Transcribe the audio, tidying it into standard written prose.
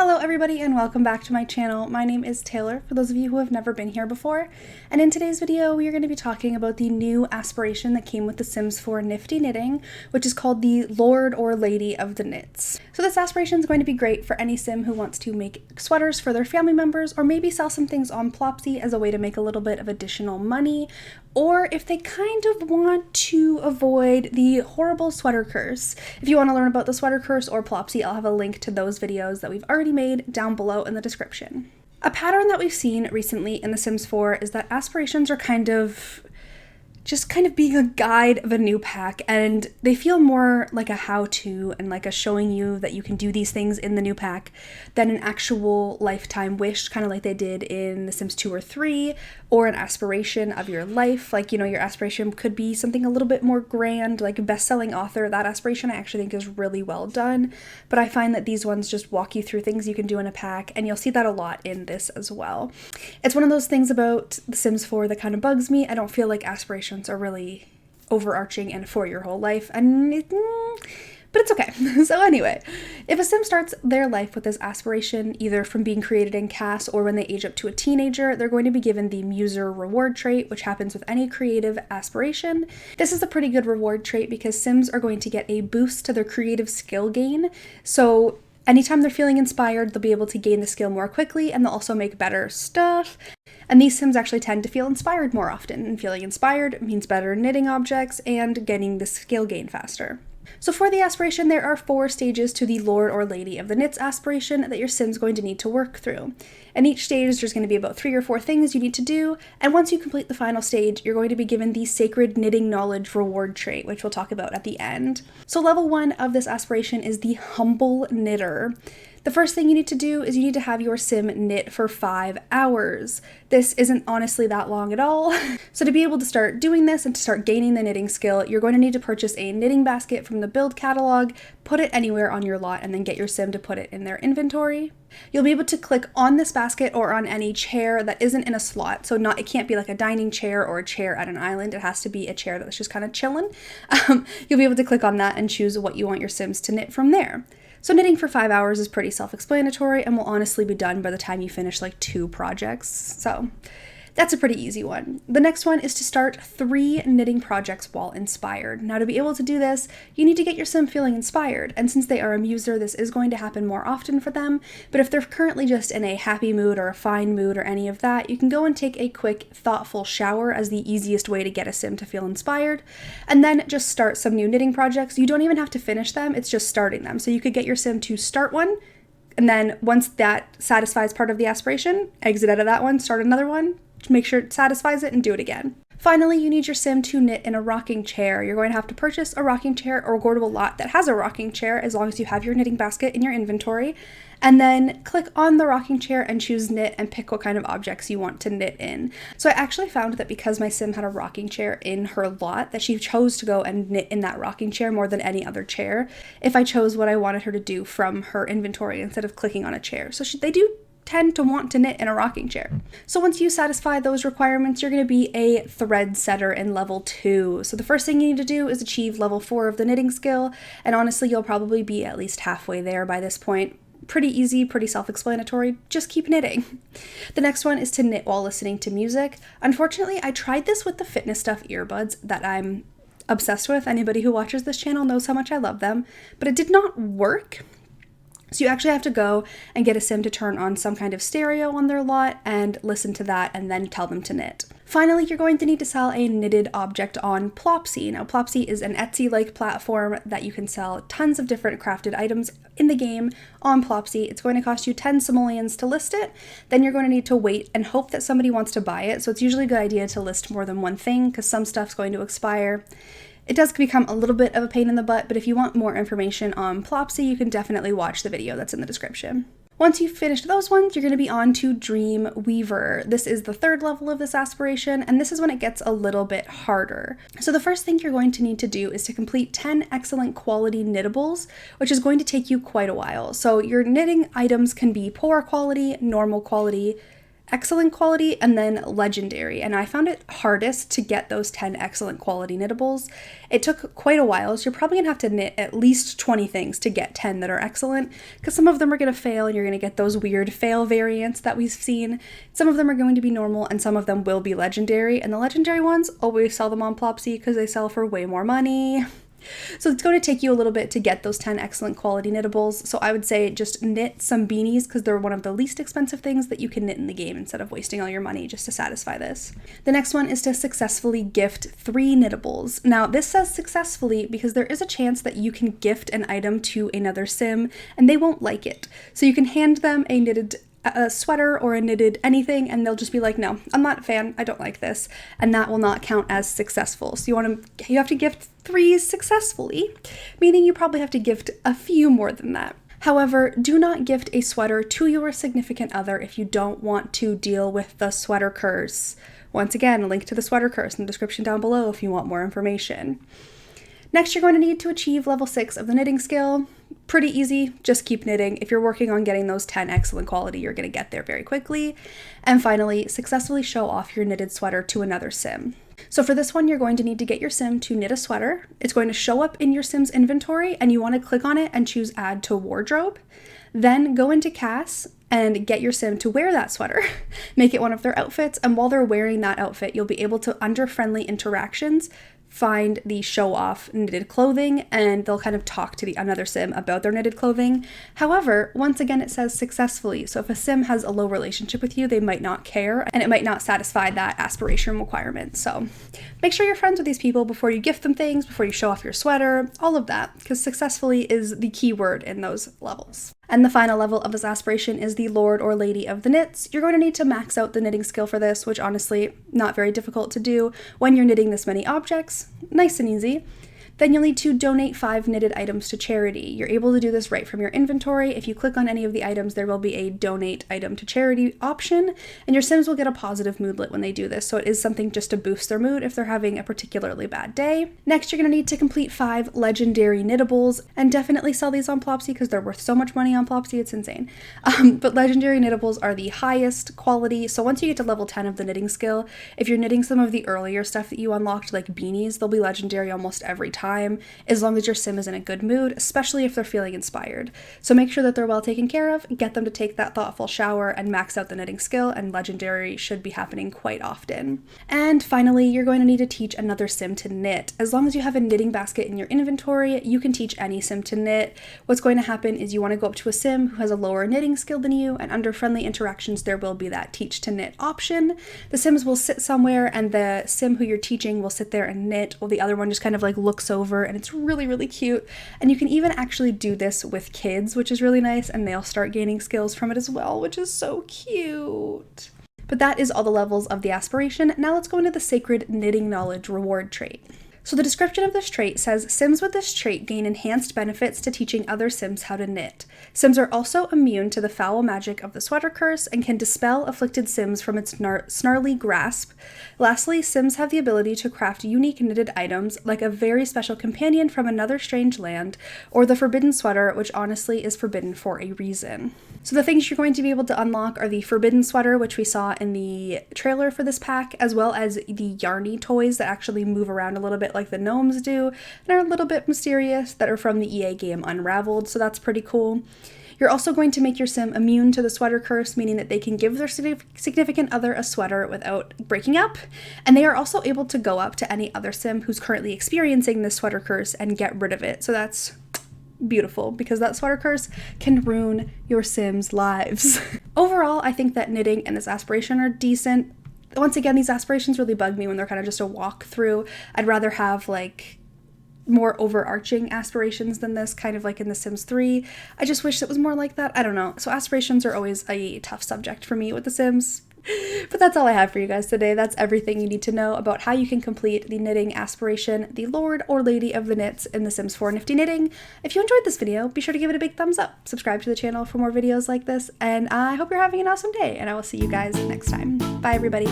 Hello everybody and welcome back to my channel. My name is Taylor, for those of you who have never been here before, and in today's video we are going to be talking about the new aspiration that came with The Sims 4 Nifty Knitting, which is called the Lord or Lady of the Knits. So this aspiration is going to be great for any sim who wants to make sweaters for their family members, or maybe sell some things on Plopsy as a way to make a little bit of additional money, or if they kind of want to avoid the horrible sweater curse. If you want to learn about the sweater curse or Plopsy, I'll have a link to those videos that we've already made down below in the description. A pattern that we've seen recently in The Sims 4 is that aspirations are kind of being a guide of a new pack, and they feel more like a how-to and like a showing you that you can do these things in the new pack than an actual lifetime wish, kind of like they did in The Sims 2 or 3, or an aspiration of your life. Like, you know, your aspiration could be something a little bit more grand, like a best-selling author. That aspiration I actually think is really well done, but I find that these ones just walk you through things you can do in a pack, and you'll see that a lot in this as well. It's one of those things about The Sims 4 that kind of bugs me. I don't feel like aspirations are really overarching and for your whole life, but it's okay. So anyway, if a sim starts their life with this aspiration, either from being created in CAS or when they age up to a teenager, they're going to be given the Muser reward trait, which happens with any creative aspiration. This is a pretty good reward trait because sims are going to get a boost to their creative skill gain. So anytime they're feeling inspired, they'll be able to gain the skill more quickly, and they'll also make better stuff. And these sims actually tend to feel inspired more often, and feeling inspired means better knitting objects and getting the skill gain faster. So for the aspiration, there are 4 stages to the Lord or Lady of the Knits aspiration that your sim's going to need to work through. And each stage, there's going to be about 3 or 4 things you need to do, and once you complete the final stage, you're going to be given the Sacred Knitting Knowledge reward trait, which we'll talk about at the end. So level 1 of this aspiration is the Humble Knitter. The first thing you need to do is you need to have your sim knit for 5 hours. This isn't honestly that long at all. So to be able to start doing this and to start gaining the knitting skill, you're going to need to purchase a knitting basket from the build catalog, put it anywhere on your lot, and then get your sim to put it in their inventory. You'll be able to click on this basket or on any chair that isn't in a slot. So it can't be like a dining chair or a chair at an island. It has to be a chair that's just kind of chilling. You'll be able to click on that and choose what you want your sims to knit from there. So knitting for 5 hours is pretty self-explanatory and will honestly be done by the time you finish like 2 projects. So that's a pretty easy one. The next one is to start 3 knitting projects while inspired. Now, to be able to do this, you need to get your sim feeling inspired, and since they are a muser, this is going to happen more often for them, but if they're currently just in a happy mood or a fine mood or any of that, you can go and take a quick, thoughtful shower as the easiest way to get a sim to feel inspired, and then just start some new knitting projects. You don't even have to finish them, it's just starting them. So you could get your sim to start one, and then once that satisfies part of the aspiration, exit out of that one, start another one, make sure it satisfies it, and do it again. Finally, you need your sim to knit in a rocking chair. You're going to have to purchase a rocking chair or go to a lot that has a rocking chair as long as you have your knitting basket in your inventory, and then click on the rocking chair and choose knit and pick what kind of objects you want to knit in. So I actually found that because my sim had a rocking chair in her lot, that she chose to go and knit in that rocking chair more than any other chair if I chose what I wanted her to do from her inventory instead of clicking on a chair. So they do tend to want to knit in a rocking chair. So once you satisfy those requirements, you're going to be a thread setter in level 2. So the first thing you need to do is achieve level 4 of the knitting skill, and honestly you'll probably be at least halfway there by this point. Pretty easy, pretty self-explanatory, just keep knitting. The next one is to knit while listening to music. Unfortunately, I tried this with the Fitness Stuff earbuds that I'm obsessed with. Anybody who watches this channel knows how much I love them, but it did not work. So you actually have to go and get a sim to turn on some kind of stereo on their lot and listen to that and then tell them to knit. Finally, you're going to need to sell a knitted object on Plopsy. Now, Plopsy is an Etsy-like platform that you can sell tons of different crafted items in the game on Plopsy. It's going to cost you 10 simoleons to list it. Then you're going to need to wait and hope that somebody wants to buy it. So it's usually a good idea to list more than one thing because some stuff's going to expire. It does become a little bit of a pain in the butt, but if you want more information on Plopsy, you can definitely watch the video that's in the description. Once you've finished those ones, you're going to be on to Dreamweaver. This is the 3rd level of this aspiration, and this is when it gets a little bit harder. So the first thing you're going to need to do is to complete 10 excellent quality knittables, which is going to take you quite a while. So your knitting items can be poor quality, normal quality, excellent quality, and then legendary. And I found it hardest to get those 10 excellent quality knittables. It took quite a while, so you're probably gonna have to knit at least 20 things to get 10 that are excellent, because some of them are gonna fail and you're gonna get those weird fail variants that we've seen. Some of them are going to be normal and some of them will be legendary, and the legendary ones always sell them on Plopsy because they sell for way more money. So it's going to take you a little bit to get those 10 excellent quality knittables. So I would say just knit some beanies because they're one of the least expensive things that you can knit in the game instead of wasting all your money just to satisfy this. The next one is to successfully gift 3 knittables. Now this says successfully because there is a chance that you can gift an item to another sim and they won't like it. So you can hand them a knitted sweater or a knitted anything and they'll just be like, no, I'm not a fan, I don't like this, and that will not count as successful. So you have to gift 3 successfully, meaning you probably have to gift a few more than that. However, do not gift a sweater to your significant other if you don't want to deal with the sweater curse. Once again, a link to the sweater curse in the description down below if you want more information. Next, you're going to need to achieve level 6 of the knitting skill. Pretty easy, just keep knitting. If you're working on getting those 10 excellent quality, you're going to get there very quickly. And finally, successfully show off your knitted sweater to another sim. So for this one, you're going to need to get your sim to knit a sweater. It's going to show up in your sim's inventory and you want to click on it and choose add to wardrobe. Then go into CAS and get your sim to wear that sweater. Make it one of their outfits, and while they're wearing that outfit, you'll be able to, under friendly interactions, find the show off knitted clothing, and they'll kind of talk to another sim about their knitted clothing. However, once again, it says successfully. So if a sim has a low relationship with you, they might not care and it might not satisfy that aspiration requirement. So make sure you're friends with these people before you gift them things, before you show off your sweater, all of that, because successfully is the key word in those levels. And the final level of this aspiration is the Lord or Lady of the Knits. You're going to need to max out the knitting skill for this, which honestly, not very difficult to do when you're knitting this many objects. Nice and easy. Then you'll need to donate 5 knitted items to charity. You're able to do this right from your inventory. If you click on any of the items, there will be a donate item to charity option, and your sims will get a positive moodlet when they do this, so it is something just to boost their mood if they're having a particularly bad day. Next, you're going to need to complete 5 legendary knittables, and definitely sell these on Plopsy because they're worth so much money on Plopsy, it's insane. But legendary knittables are the highest quality, so once you get to level 10 of the knitting skill, if you're knitting some of the earlier stuff that you unlocked, like beanies, they'll be legendary almost every time, as long as your sim is in a good mood, especially if they're feeling inspired. So make sure that they're well taken care of, get them to take that thoughtful shower, and max out the knitting skill, and legendary should be happening quite often. And finally, you're going to need to teach another sim to knit. As long as you have a knitting basket in your inventory, you can teach any sim to knit. What's going to happen is you want to go up to a sim who has a lower knitting skill than you, and under friendly interactions, there will be that teach to knit option. The sims will sit somewhere, and the sim who you're teaching will sit there and knit, while the other one just kind of like looks over, and it's really, really cute. And you can even actually do this with kids, which is really nice, and they'll start gaining skills from it as well, which is so cute. But that is all the levels of the aspiration. Now let's go into the sacred knitting knowledge reward trait. So the description of this trait says, Sims with this trait gain enhanced benefits to teaching other Sims how to knit. Sims are also immune to the foul magic of the sweater curse and can dispel afflicted Sims from its snarly grasp. Lastly, Sims have the ability to craft unique knitted items, like a very special companion from another strange land, or the forbidden sweater, which honestly is forbidden for a reason. So the things you're going to be able to unlock are the forbidden sweater, which we saw in the trailer for this pack, as well as the yarny toys that actually move around a little bit like the gnomes do, and are a little bit mysterious, that are from the EA game Unraveled, so that's pretty cool. You're also going to make your sim immune to the sweater curse, meaning that they can give their significant other a sweater without breaking up, and they are also able to go up to any other sim who's currently experiencing this sweater curse and get rid of it, so that's beautiful, because that sweater curse can ruin your Sims' lives. Overall, I think that knitting and this aspiration are decent. Once again, these aspirations really bug me when they're kind of just a walkthrough. I'd rather have like more overarching aspirations than this, kind of like in The Sims 3. I just wish it was more like that. I don't know. So aspirations are always a tough subject for me with The Sims. But that's all I have for you guys today. That's everything you need to know about how you can complete the knitting aspiration, the Lord or Lady of the Knits in The Sims 4 Nifty Knitting. If you enjoyed this video, be sure to give it a big thumbs up, subscribe to the channel for more videos like this, and I hope you're having an awesome day, and I will see you guys next time. Bye, everybody.